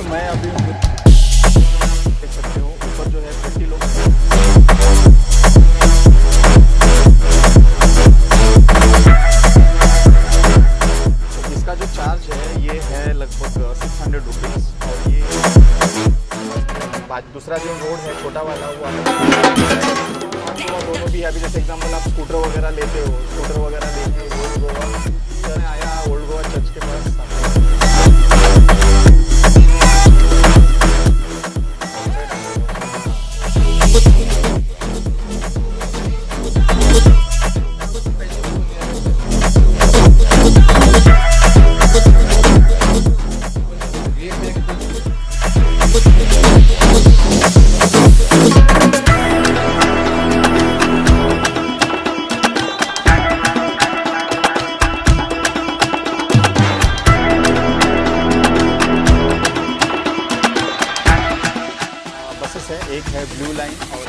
मैं अभी देख सकते हो ऊपर जो है 50 लोग। इसका जो चार्ज है ये है लगभग 600 रुपीज़। और ये दूसरा जो रोड है छोटा वाला वो दोनों भी है। अभी जैसे एग्जाम्पल आप स्कूटर वगैरह लेते हो, स्कूटर वगैरह लेके ओल्ड गोवा मैं आया, ओल्ड गोवा चर्च के पास। बसेस है, एक है ब्लू लाइन और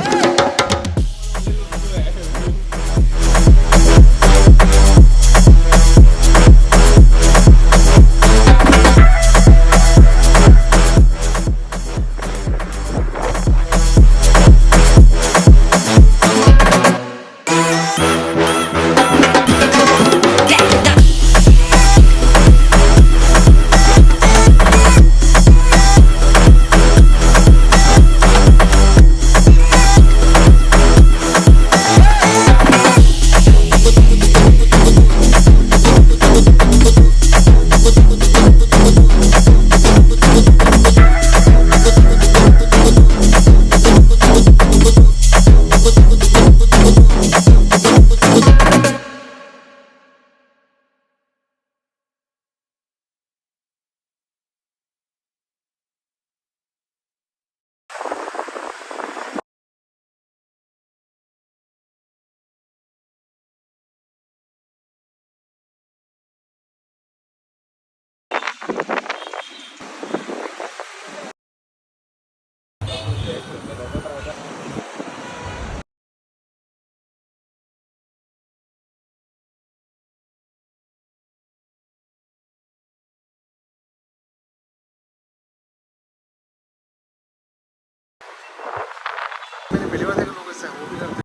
मैंने पहली बार देखा लोग इससे वो भी करते